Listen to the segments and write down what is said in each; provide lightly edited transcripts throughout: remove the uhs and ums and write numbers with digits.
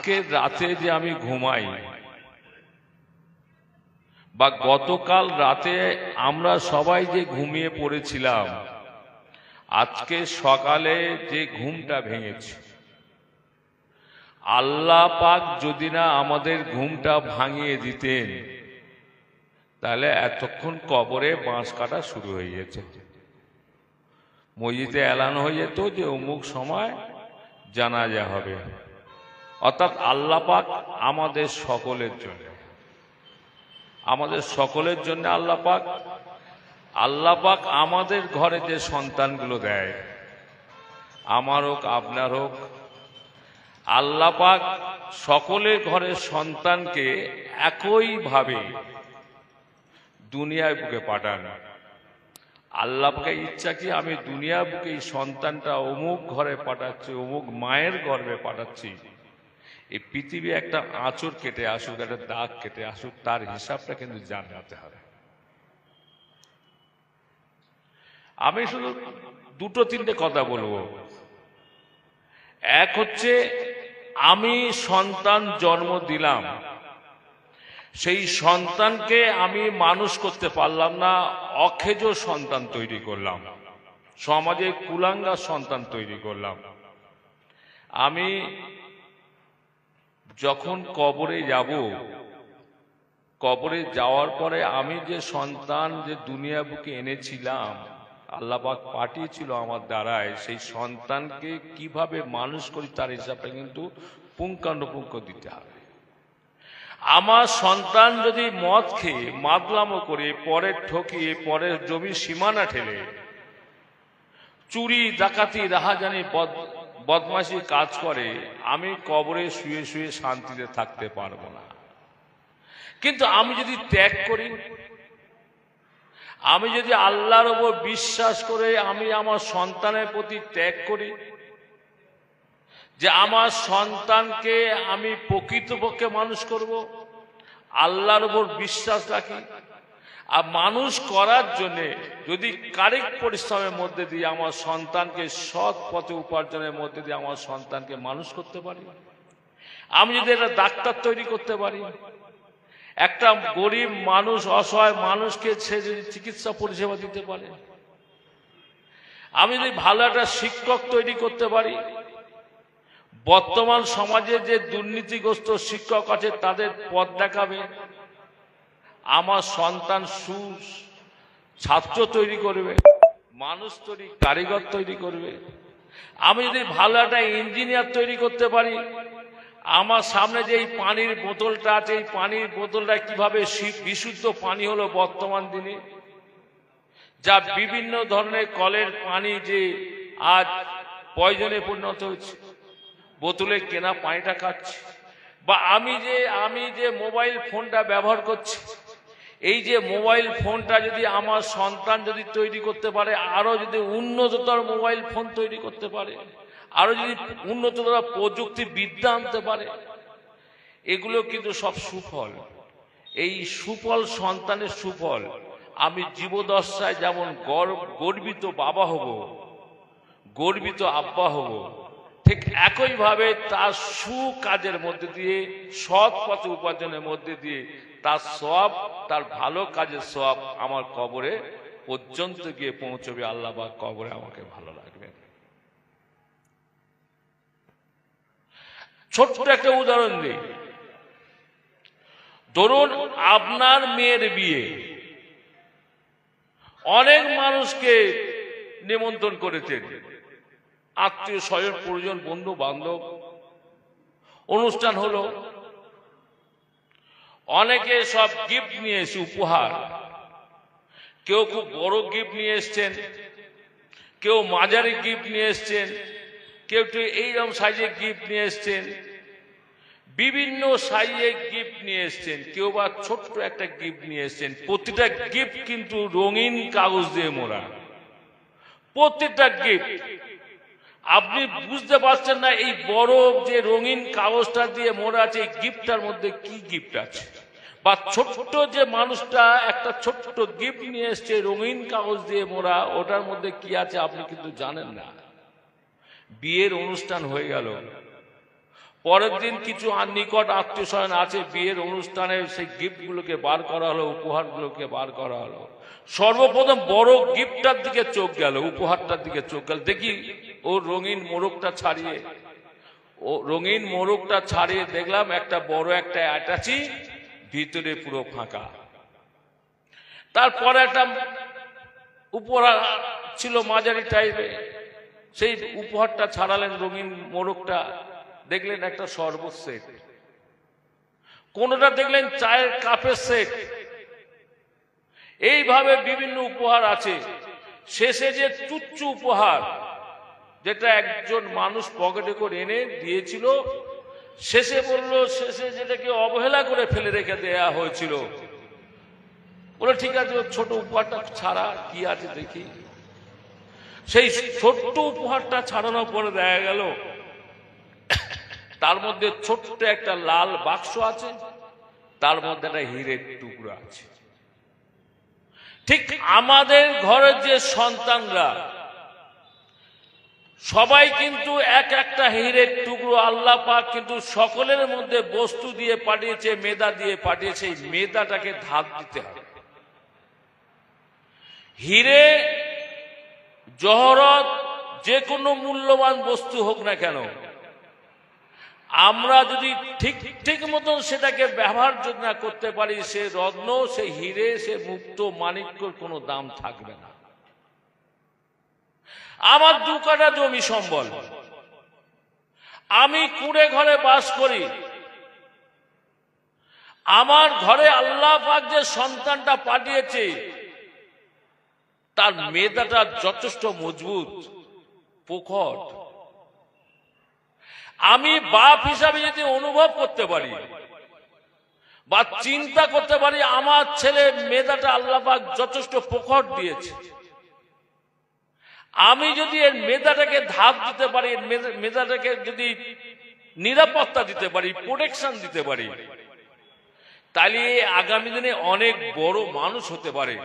আজকে রাতে যে আমি ঘুমাই বা গতকাল রাতে আমরা সবাই যে ঘুমিয়ে পড়েছিলাম, আজকে সকালে যে ঘুমটা ভেঙেছে, আল্লাহ পাক যদি না আমাদের ঘুমটা ভাঙিয়ে দিতেন তাহলে এতক্ষণ কবরে বাঁশ কাটা শুরু হয়ে যেত, মসজিদে এলান হয়ে যেত যে অমুক সময় জানাজা হবে। অর্থাৎ আল্লাহ পাক আমাদের সকলের জন্য আল্লাহ পাক আমাদের ঘরে যে সন্তানগুলো দেয়, আমার হোক আপনার হোক, আল্লাহ পাক সকলের ঘরের সন্তানকে একইভাবে দুনিয়ার বুকে পাঠান। আল্লাহ পাকের ইচ্ছা কি আমি দুনিয়ার বুকে এই সন্তানটা অমুক ঘরে পাঠাচ্ছি, অমুক মায়ের গর্ভে পাঠাচ্ছি, এই পৃথিবী একটা আঁচড় কেটে আসুক, একটা দাগ কেটে আসুক, তার হিসাবটা কিন্তু জানাতে হবে। আমি শুধু দুটো তিনটে কথা বলবো। এক হচ্ছে, আমি সন্তান জন্ম দিলাম, সেই সন্তানকে আমি মানুষ করতে পারলাম না, অকেজ সন্তান তৈরি করলাম, সমাজে কুলাঙ্গা সন্তান তৈরি করলাম। আমি যখন কবরে যাব, কবরে যাওয়ার পরে আমি যে সন্তান যে দুনিয়া বুকে এনেছিলাম, আল্লাহ পাক পাঠিয়েছিল আমার দ্বারায়, সেই সন্তানকে কিভাবে মানুষ করি তার হিসাবটা কিন্তু পুঙ্খানুপুঙ্খ দিতে হবে। আমার সন্তান যদি মদ খেয়ে মাতলামো করে, পরের ঠকিয়ে, পরের জমি সীমানা ঠেলে চুরি ডাকাতি রাহাজানি বদমাশি কাজ করে, আমি কবরে শুয়ে শুয়ে শান্তিতে থাকতে পারবো না। কিন্তু আমি যদি ত্যাগ করি, আমি যদি আল্লাহর উপর বিশ্বাস করে আমি আমার সন্তানের প্রতি ত্যাগ করি, যে আমার সন্তানকে আমি প্রকৃতপক্ষে মানুষ করব, আল্লাহর উপর বিশ্বাস রাখি, আর মানুষ করার জন্য যদি কায়িক পরিশ্রমের মধ্যে দিয়ে আমার সন্তানকে সৎ পথে উপার্জনের মধ্যে দিয়ে আমার সন্তানকে মানুষ করতে পারি, আমি যদি একটা ডাক্তার তৈরি করতে পারি, একটা গরিব মানুষ অসহায় মানুষকে সে যদি চিকিৎসা পরিষেবা দিতে পারে, আমি যদি ভালো একটা শিক্ষক তৈরি করতে পারি, বর্তমান সমাজে যে দুর্নীতিগ্রস্ত শিক্ষক আছে তাদের পথ দেখাবে, আমার সন্তান ছাত্র তৈরি করবে, মানুষ তৈরি কারিগর তৈরি করবে। আমি যদি ভালো একটা ইঞ্জিনিয়ার তৈরি করতে পারি, আমার সামনে যে এই পানির বোতলটা আছে, এই পানির বোতলটা কিভাবে বিশুদ্ধ পানি হলো বর্তমান দিনে, যা বিভিন্ন ধরনের কলের পানি যে আজ পয়জনে পরিণত হয়েছে, বোতলে কেনা পানিটা খাচ্ছি, বা আমি যে মোবাইল ফোনটা ব্যবহার করছি, এই যে মোবাইল ফোনটা যদি আমার সন্তান যদি তৈরি করতে পারে, আরো যদি উন্নততর মোবাইল ফোন তৈরি করতে পারে, আরো যদি উন্নততর প্রযুক্তি বিদ্যা আনতে পারে, এগুলো কিন্তু সব সুফল। এই সুফল সন্তানের সুফল আমি জীবদশায় যেমন গর্বিত বাবা হব, গর্বিত আব্বা হব, ঠিক একইভাবে তার সুকাজের মধ্যে দিয়ে, সৎ পথে উপার্জনের মধ্যে দিয়ে তার সওয়াব, তার ভালো কাজের সওয়াব আমার কবরে পর্যন্ত গিয়ে পৌঁছবে। আল্লাহ পাক কবরে আমাকে ভালো রাখবেন। ছোট্ট একটা উদাহরণ দিই। ধরুন আপনার মেয়ের বিয়ে, অনেক মানুষকে নিমন্ত্রণ করেছেন, আত্মীয় স্বজন পরিজন বন্ধু বান্ধব, অনুষ্ঠান হলো, অনেকে সব গিফট নিয়ে এসে উপহার, কেউ খুব বড় গিফট নিয়ে এসছেন, কেউ মাঝারি গিফট নিয়ে এসছেন, কেউ একটু এইরকম সাইজের গিফট নিয়ে এসছেন, বিভিন্ন সাইজের গিফট নিয়ে এসছেন, কেউ বা ছোট্ট একটা গিফট নিয়ে এসছেন। প্রতিটা গিফট কিন্তু রঙিন কাগজ দিয়ে মোড়া, প্রত্যেকটা গিফট। আপনি বুঝতে পারছেন না এই বড় যে রঙিন কাগজটা দিয়ে মোড়া আছে, এই গিফটটার মধ্যে কি গিফট আছে, বা ছোট্ট যে মানুষটা একটা ছোট্ট গিফট নিয়ে এসছে রঙিন কাগজ দিয়ে মোড়া, ওটার মধ্যে কি আছে আপনি কিন্তু জানেন না। বিয়ের অনুষ্ঠান হয়ে গেল, পরের দিন কিছু নিকট আত্মীয় স্বজন আছে, বিয়ের অনুষ্ঠানে সেই গিফটগুলোকে বার করা হলো, উপহারগুলোকে বার করা হলো। সর্বপ্রথম বড় গিফটটার দিকে চোখ গেল, উপহারটার দিকে চোখ গেল। দেখি ও রঙিন মোড়কটা ছাড়িয়ে দেখলাম একটা বড় একটা অ্যাটাচি, ভিতরে পুরো ফাঁকা। তারপরে একটা উপহার ছিল মাঝারি টাইপের, সেই উপহারটা ছাড়ালেন, রঙিন মোড়কটা দেখলেন একটা শরবত সেট, কোনটা দেখলেন চায়ের কাপের সেট। এইভাবে বিভিন্ন উপহার আছে। শেষে যে তুচ্ছ উপহার, যেটা একজন মানুষ পকেটে করে এনে দিয়েছিল, শেষে যেটাকে অবহেলা করে ফেলে রেখে দেয়া হয়েছিল, বলে ঠিক আছে ছোট উপহারটা ছাড়া কি আছে দেখি। সেই ছোট্ট উপহারটা ছাড়ানোর পরে দেখা গেল তার মধ্যে ছোট্ট একটা লাল বাক্স আছে, তার মধ্যে একটা হীরের টুকরো আছে। ঠিক আমাদের ঘরের যে সন্তানরা সবাই কিন্তু এক একটা হীরের টুকরো আল্লাহ পাক কিন্তু সকলের মধ্যে বস্তু দিয়ে পাঠিয়েছে, মেধা দিয়ে পাঠিয়েছে। এই মেধাটাকে ধার দিতে হবে। হীরে জহরত যে কোনো মূল্যবান বস্তু হোক না কেন, আমরা যদি ঠিক মতন সেটাকে ব্যবহার না করতে পারি, সে রত্ন, সে হীরে, সে মুক্ত মাণিক্যর কোনো দাম থাকবে না। আমার 2 কাঠা জমি সম্বল, আমি কুঁড়ে ঘরে বাস করি। আমার ঘরে আল্লাহ পাক যে সন্তানটা পাঠিয়েছে, তার মেধাটা যথেষ্ট মজবুত, প্রখর। আমি বাপ হিসাবে যদি অনুভব করতে পারি বা চিন্তা করতে পারি, আমার ছেলে মেধাটা আল্লাহ পাক যথেষ্ট প্রখর দিয়েছে, আমি যদি এর মেধাটাকে ধাপ দিতে পারি, এর মেধাটাকে যদি নিরাপত্তা দিতে পারি, প্রোটেকশন দিতে পারি, তাহলে আগামী দিনে অনেক বড় মানুষ হতে পারে।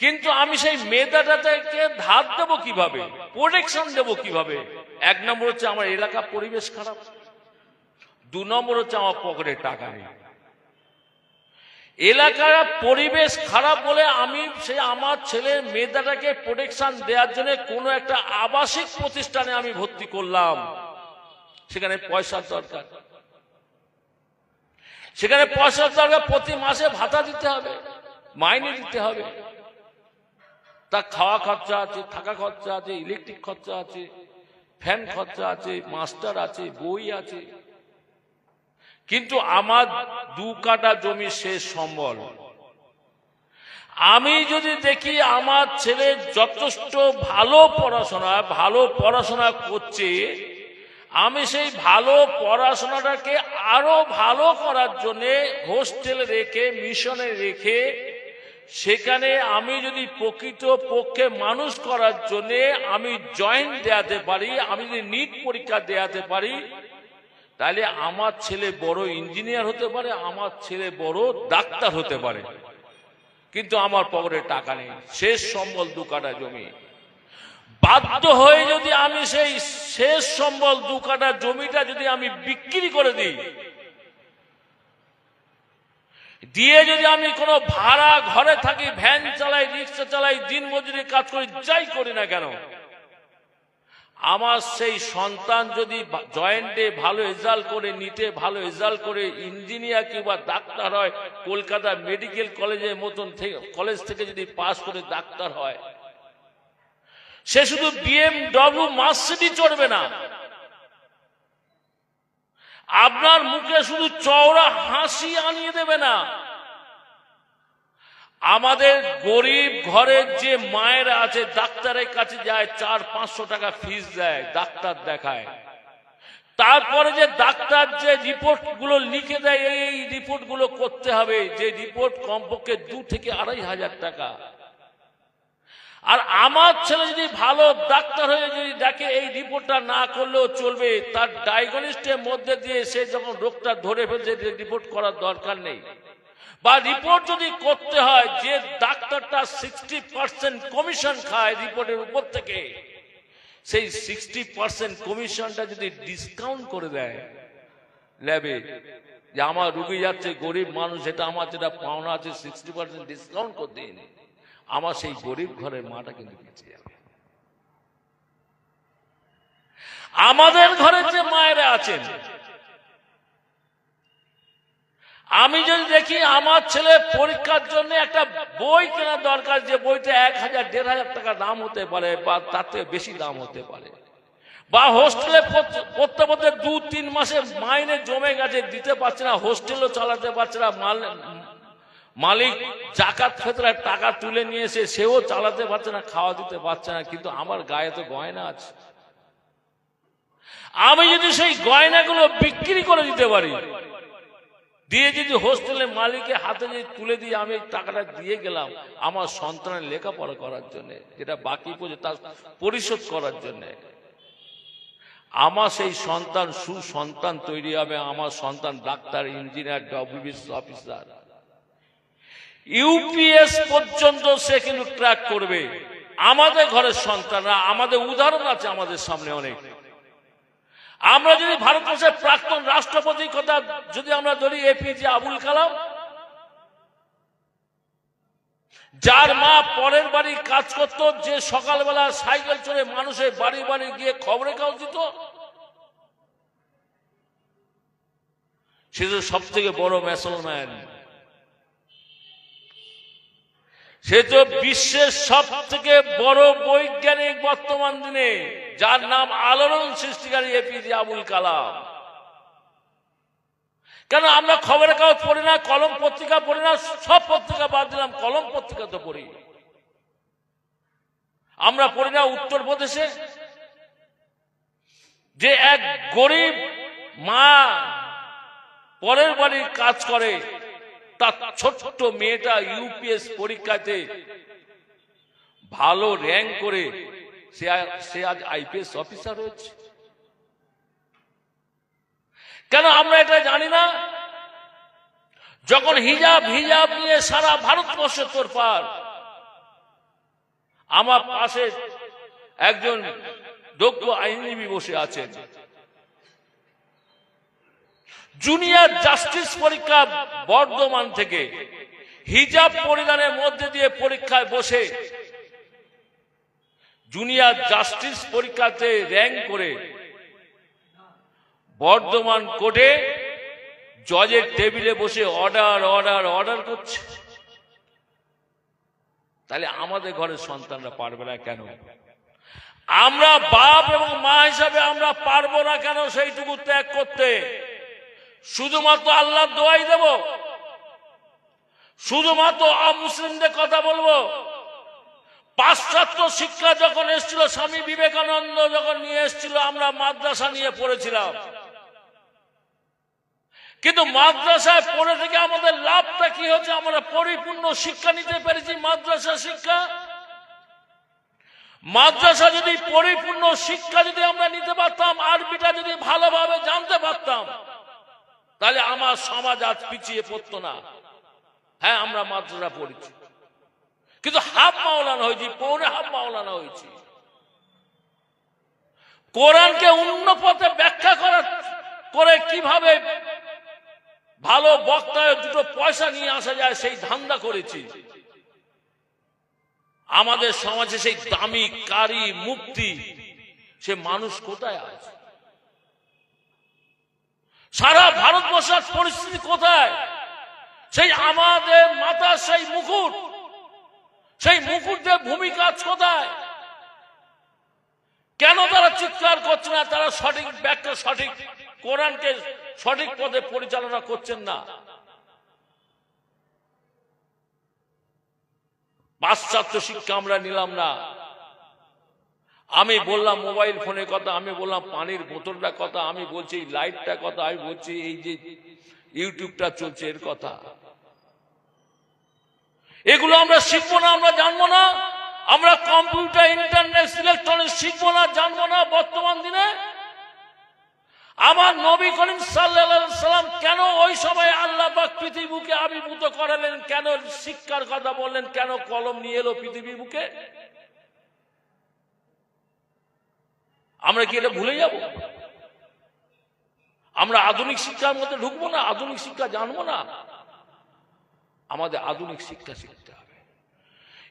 কিন্তু আমি সেই মেধাটাকে ধার দেবো কিভাবে, প্রোটেকশন দেবো কিভাবে? 1 নম্বর হচ্ছে আমার এলাকা পরিবেশ খারাপ, 2 নম্বর হচ্ছে আমার পকেটে টাকা নেই। এলাকার পরিবেশ খারাপ বলে আমি আমার ছেলের মেধাটাকে প্রোটেকশন দেওয়ার জন্য কোনো একটা আবাসিক প্রতিষ্ঠানে আমি ভর্তি করলাম। সেখানে পয়সার দরকার, প্রতি মাসে ভাতা দিতে হবে, মাইনে দিতে হবে, তার খাওয়া খরচা আছে, থাকা খরচা আছে, ইলেকট্রিক খরচা আছে, ফ্যান খরচা আছে, মাস্টার আছে, বই আছে। কিন্তু আমার 2 কাঠা জমি শেষ সম্বল। আমি যদি দেখি আমার ছেলে যথেষ্ট ভালো পড়াশোনা করছে, আমি সেই ভালো পড়াশোনাটাকে আরো ভালো করার জন্য হোস্টেলে রেখে, মিশনে রেখে, সেখানে আমি যদি প্রকৃত পক্ষে মানুষ করার জন্য আমি জয়েন্ট দেওয়াতে পারি, আমি যদি নিট পরীক্ষা দেওয়াতে পারি, তাহলে আমার ছেলে বড় ইঞ্জিনিয়ার হতে পারে, আমার ছেলে বড় ডাক্তার হতে পারে। কিন্তু আমার পকেটে টাকা নেই, শেষ সম্বল 2 কাঠা জমি। বাধ্য হয়ে যদি আমি সেই শেষ সম্বল 2 কাঠা জমিটা যদি আমি বিক্রি করে দিই, দিয়ে যদি আমি কোনো ভাড়া ঘরে থাকি, ভ্যান চালাই, রিক্সা চালাই, দিন মজুরি কাজ করি, যাই করি না কেন, আমার সেই সন্তান যদি জয়েন্টে ভালো রেজাল্ট করে, নিটে ভালো রেজাল্ট করে ইঞ্জিনিয়ার কিংবা ডাক্তার হয়, কলকাতা মেডিকেল কলেজের মতন কলেজ থেকে যদি পাস করে ডাক্তার হয়, সে শুধু BMW মার্সিডিজ চড়বে না, আপনার মুখে শুধু চওড়া হাসি আনিয়ে দেবে না। আমাদের গরিব ঘরের যে মায়েরা আছে, ডাক্তারের কাছে যায়, 400-500 টাকা ফিস দেয়, ডাক্তার দেখায়। তারপরে যে ডাক্তার যে রিপোর্ট গুলো লিখে দেয়, এই রিপোর্ট গুলো করতে হবে, যে রিপোর্ট কমপক্ষে 2 থেকে 2,500 টাকা। আর আমার ছেলে যদি ভালো ডাক্তার হয়ে যদি দেখে এই রিপোর্টটা না করলেও চলবে, তার ডায়াগনোস্টের মধ্যে দিয়ে সে যখন রোগটা ধরে ফেলছে, রিপোর্ট করার দরকার নেই। বা রিপোর্ট যদি করতে হয়, যে ডাক্তারটা 60% কমিশন খায় রিপোর্টের উপর থেকে, সেই 60% কমিশনটা যদি ডিসকাউন্ট করে দেয় ল্যাবে, যে আমার রুগী যাচ্ছে গরিব মানুষ, যেটা আমার যেটা পাওনা আছে 60% ডিসকাউন্ট করে দিন, আমার সেই গরিব ঘরের মাটা কিন্তু বেঁচে যাবে। আমাদের ঘরে যে মায়েরা আছেন, আমি যদি দেখি আমার ছেলে পরীক্ষার জন্য একটা বই কেনার দরকার, যে বইটা 1000 1500 টাকা দাম হতে পারে বা তার থেকে বেশি দাম হতে পারে, বা হোস্টেলে পড়তে পড়তে 2-3 মাসে মাইনে জমে গেছে, দিতে পারছে না, হোস্টেলও চালাতে পারছে না, মালিক জাকাত ফেতরার টাকা তুলে নিয়ে এসে সেও চালাতে পারছে না, খাওয়া দিতে পারছে না, কিন্তু আমার গায়ে তো গয়না আছে। আমি যদি সেই গয়নাগুলো বিক্রি করে দিতে পারি, দিয়ে যদি হোস্টেলের মালিকের হাতে যদি তুলে দিয়ে আমি টাকাটা দিয়ে গেলাম আমার সন্তানের লেখাপড়া করার জন্য, যেটা বাকি পড়ে তার পরিশোধ করার জন্য, আমার সেই সন্তান সুসন্তান তৈরি হবে। আমার সন্তান doctor, engineer, WBC officer, UPS পর্যন্ত সে কিন্তু ক্র্যাক করবে। আমাদের ঘরের সন্তানরা, আমাদের উদাহরণ আছে আমাদের সামনে অনেক। আমরা যদি ভারতবর্ষের প্রাক্তন রাষ্ট্রপতির কথা যদি আমরা ধরি, এপিজে আবুল কালাম, যার মা পরের বাড়ি কাজ করত, যে সকালবেলা সাইকেল চড়ে মানুষের বাড়ি বাড়ি গিয়ে খবরের কাগজ দিত, সে তো সব থেকে বড় মুসলমান। সে তো বিশ্বের সব থেকে বড় বৈজ্ঞানিক বর্তমান দিনে, যার নাম আলোড়ন সৃষ্টিকারী এপিজে আবুল কালাম। কেন আমরা খবরের কাগজ পড়ি না, কলম পত্রিকা পড়ি না? সব পত্রিকা বাদ দিলাম, কলম পত্রিকা তো পড়ি। আমরা পড়ি না উত্তরপ্রদেশে যে এক গরিব মা পরের বাড়ির কাজ করে, তার ছোট্ট মেয়েটা ইউপিএস পরীক্ষাতে ভালো র্যাঙ্ক করে সে আজ আইপিএস অফিসার হয়েছে। কেন আমরা এটা জানি না? যখন হিজাব নিয়ে সারা ভারতবর্ষে তোড়পাড়, আমার পাশে একজন দক্ষ আইনজীবী বসে আছেন, জুনিয়র জাস্টিস পরীক্ষা বর্ধমান থেকে হিজাব পরিধানের মধ্যে দিয়ে পরীক্ষায় বসে জুনিয়র জাস্টিস পরীক্ষাতে র্যাঙ্ক করে বর্ধমান কোর্টে জজের টেবিলে বসে অর্ডার করছে। তাহলে আমাদের ঘরের সন্তানরা পারবে না কেন? আমরা বাপ এবং মা হিসাবে আমরা পারবো না কেন সেইটুকু ত্যাগ করতে? শুধুমাত্র আল্লাহর দোয়াই দেব? শুধুমাত্র মুসলিমদের কথা বলবো? পাশ্চাত্য শিক্ষা যখন এসেছিল, স্বামী বিবেকানন্দ যখন নিয়ে এসেছিল, আমরা মাদ্রাসা নিয়ে পড়েছিলাম, কিন্তু মাদ্রাসায় পড়ে থেকে আমাদের লাভটা কি হচ্ছে? আমরা পরিপূর্ণ শিক্ষা নিতে পেরেছি মাদ্রাসা শিক্ষা। মাদ্রাসা যদি পরিপূর্ণ শিক্ষা যদি আমরা নিতে পারতাম, আরবিটা যদি ভালোভাবে জানতে পারতাম, তাহলে আমার সমাজ আজ পিছিয়ে পড়তো না। হ্যাঁ, আমরা মাদ্রাসা পড়েছি, কিন্তু হাফ মাওলানা হয়েছি, পৌনে হাফ মাওলানা হয়েছি। কোরআনকে অন্য পথে ব্যাখ্যা করে কিভাবে ভালো বক্তায় দুটো পয়সা নিয়ে আসা যায় সেই ধান্দা করেছি। আমাদের সমাজে সেই দামি কারি মুক্তি সে মানুষ কোথায় আছে? সারা ভারতবর্ষের পরিস্থিতি কোথায়? সেই আমাদের মাথার সেই মুকুট, সেই মুকুটদের ভূমিকা কোথায়? কেন তারা চিৎকার করছে না? তারা সঠিক ব্যাখ্যা, সঠিক কোরআনকে সঠিক পথে পরিচালনা করছেন না। পাশ্চাত্য শিক্ষা আমরা নিলাম না। আমি বললাম মোবাইল ফোনের কথা, আমি বললাম পানির বোতলটার কথা, আমি বলছি এই লাইটটার কথা, আমি বলছি এই যে ইউটিউবটা চলছে এর কথা। এগুলো আমরা শিখবো না, আমরা জানবো না? আমরা কম্পিউটার, ইন্টারনেট, ইলেকট্রনিক্স শিখবো না, জানবো না? বর্তমান দিনে আমার নবী করিম সাল্লাল্লাহু আলাইহি সাল্লাম কেন ওই সময় আল্লাহ পাক পৃথিবীকে আবির্ভূত করালেন? কেন শিক্ষার কথা বললেন? কেন কলম নিয়ে এলো পৃথিবীর বুকে? আমরা কি এটা ভুলে যাব? আমরা আধুনিক শিক্ষার মধ্যে ঢুকবো না? আধুনিক শিক্ষা জানবো না? আমাদের আধুনিক শিক্ষা শিখতে হবে।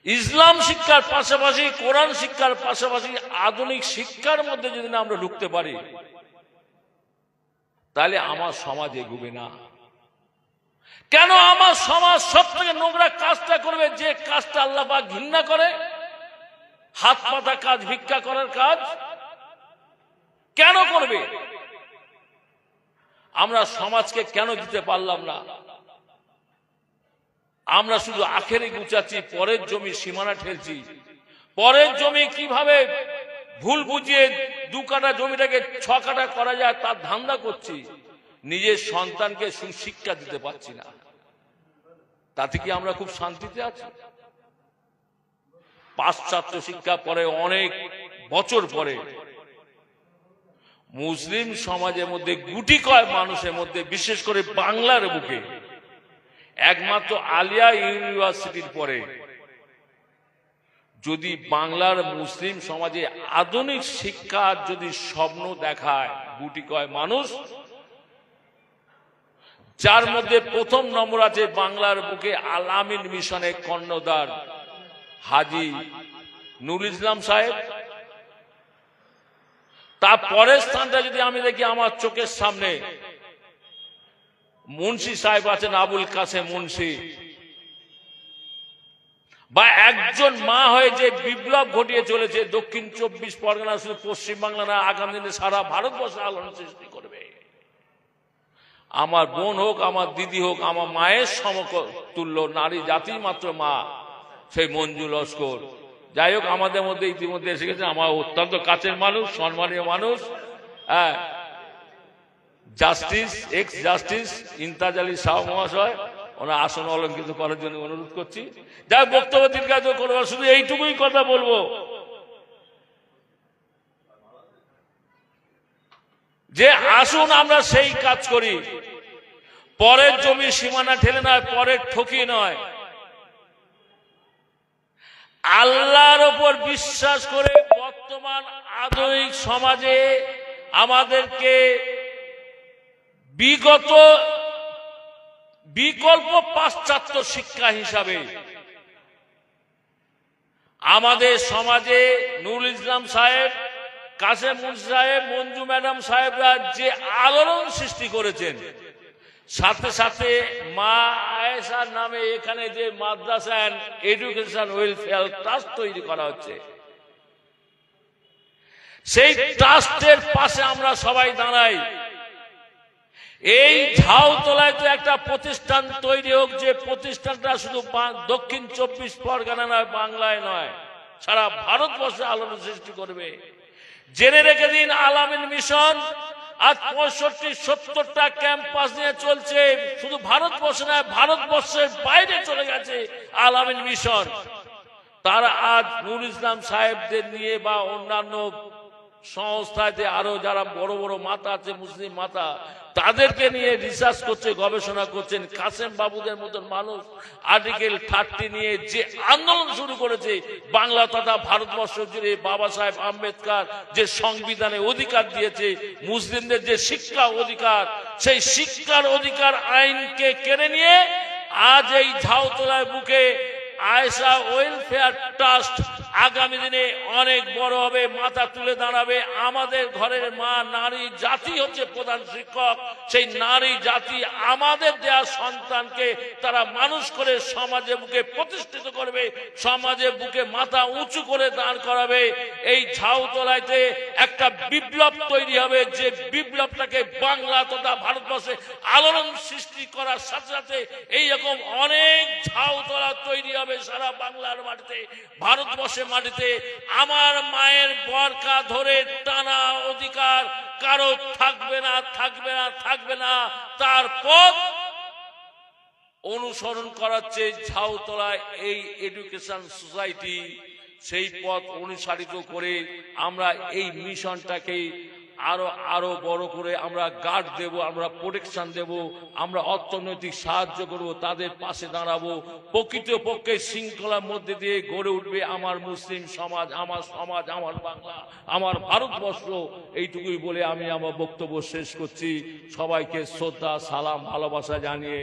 ইসলাম শিক্ষার পাশাপাশি, কোরআন শিক্ষার পাশাপাশি আধুনিক শিক্ষার মধ্যে যদি না আমরা ঢুকতে পারি, তাহলে আমার সমাজ এগোবে না। কেন আমার সমাজ সব থেকে নোংরা কাজটা করবে? যে কাজটা আল্লাহ পাক ঘৃণা করে, হাত পাতা কাজ, ভিক্ষা করার কাজ কেন করবে? আমরা সমাজকে কেন দিতে পারলাম না? আমরা শুধু আখেরে গুছাচ্ছি, পরের জমি সীমানা ঠেলছি। পরের জমি কিভাবে ভুল বুঝিয়ে 2 কাঠা জমিটাকে 6 কাঠা করা যায় তার ধান্দা করছি। নিজের সন্তানকে সুশিক্ষা দিতে পারছি না। তাতে কি আমরা খুব শান্তিতে আছি? পাশ্চাত্য শিক্ষা পরে, অনেক বছর পরে মুসলিম সমাজের মধ্যে গুটি কয় মানুষের মধ্যে, বিশেষ করে বাংলার বুকে, একমাত্র আলিয়া ইউনিভার্সিটির পরে যদি বাংলার মুসলিম সমাজে আধুনিক শিক্ষার যদি স্বপ্ন দেখায় গুটি কয় মানুষ, যার মধ্যে প্রথম নম্বর আছে বাংলার বুকে আল আমিন মিশনের কর্ণধার হাজী নুরুল ইসলাম সাহেব। তার পরের স্থানটা যদি আমি দেখি আমার চোখের সামনে, মুন্সি সাহেব আছেন, আবুল কাসেম মুন্সি, বা একজন মা হয়ে যে বিপ্লব ঘটিয়ে চলেছে দক্ষিণ 24 পরগনা, শুধু পশ্চিমবাংলা না, আগামী দিনে সারা ভারতবর্ষে আলোড়ন সৃষ্টি করবে। আমার বোন হোক, আমার দিদি হোক, আমার মায়ের সমতুল্য নারী জাতি মাত্র মা, সেই মঞ্জু লস্কর। যাই হোক, আমাদের মধ্যে ইতিমধ্যে এসে গেছে আমার অত্যন্ত কাছের মানুষ, সম্মানীয় মানুষ, justice, x justice Imtaz Ali Shah মহাশয়। ওনার আসন অলঙ্কৃত করার জন্য অনুরোধ করছি। যাই বক্তব্য দীর্ঘায়িত করবো, শুধু এইটুকুই কথা বলবো যে আসুন আমরা সেই কাজ করি, পরের জমি সীমানা ঠেলে নয়, পরের ঠকিয়ে নয়, আল্লাহর ওপর বিশ্বাস করে বর্তমান আধুনিক সমাজে আমাদেরকে বিকল্প পাশ্চাত্য শিক্ষা হিসাবে আমাদের সমাজে নুরুল ইসলাম সাহেব, কাসেম মুন্সি সাহেব, মঞ্জু ম্যাডাম সাহেবরা যে আলোড়ন সৃষ্টি করেছেন, সাথে সাথে মা আয়েশার নামে এখানে যে মাদ্রাসা এন্ড এডুকেশন ওয়েলফেয়ার ট্রাস্ট তৈরি করা হচ্ছে, সেই ট্রাস্টের পাশে আমরা সবাই দাঁড়াই। এই ঝাউতলায় তো একটা প্রতিষ্ঠান তৈরি হোক, যে প্রতিষ্ঠানটা শুধু দক্ষিণ 24 পরগনা নয়, বাংলায় নয়, সারা ভারতবর্ষে আলোড়ন সৃষ্টি করবে। জেনে রেখে দিন, আল আমিন মিশন আজ 65-70টা ক্যাম্পাস নিয়ে চলছে। শুধু ভারতবর্ষে নয়, ভারতবর্ষের বাইরে চলে গেছে আল আমিন মিশন। তারা আজ নুরুল ইসলাম সাহেবদের নিয়ে বা অন্যান্য সংস্থাতে আরো যারা বড় বড় মাথা আছে, মুসলিম মাথা, তাদেরকে নিয়ে রিসার্চ করছে, গবেষণা করছেন। কাসেম বাবুদের মতন মানুষ আর্টিকেল 30 নিয়ে যে আন্দোলন শুরু করেছে বাংলা তথা ভারতবর্ষ জুড়ে, বাবা সাহেব আম্বেদকর যে সংবিধানে অধিকার দিয়েছে মুসলিমদের যে শিক্ষা অধিকার, সেই শিক্ষার অধিকার আইনকে কেড়ে নিয়ে আজ এই ঝাউতলার বুকে আয়েশা ওয়েলফেয়ার ট্রাস্ট আগামী দিনে অনেক বড় হবে, মাথা তুলে দাঁড়াবে। আমাদের ঘরের মা নারী জাতি হচ্ছে প্রধান শিক্ষক। সেই নারী জাতি আমাদের দেয়া সন্তানকে তারা মানুষ করে সমাজে বুকে প্রতিষ্ঠিত করবে, সমাজে বুকে মাথা উঁচু করে দাঁড় করাবে। এই ঝাউতলাইতে একটা বিপ্লব তৈরি হবে, যে বিপ্লবটাকে বাংলা তথা ভারতবর্ষে আলোড়ন সৃষ্টি করার সাথে সাথে এইরকম অনেক ঝাউতলা তৈরি হবে সারা বাংলার মাটিতে, ভারতবর্ষের মাটিতে। আমার মায়ের বরকা ধরে টানা অধিকার কারো থাকবে না, থাকবে না, থাকবে না। তার পথ অনুসরণ করাচ্ছে ঝাউতলায় এই এডুকেশন সোসাইটি। সেই পথ অনুসারিত করে আমরা এই মিশনটাকে আরো আরো বড় করে আমরা গার্ড দেব, আমরা প্রোটেকশন দেব, আমরা অর্থনৈতিক সাহায্য করব, তাদের পাশে দাঁড়াবো। প্রকৃতপক্ষে শৃঙ্খলার মধ্যে দিয়ে গড়ে উঠবে আমার মুসলিম সমাজ, আমার বাংলা, আমার ভারতবর্ষ। এইটুকুই বলে আমি আমার বক্তব্য শেষ করছি। সবাইকে শ্রদ্ধা, সালাম, ভালোবাসা জানিয়ে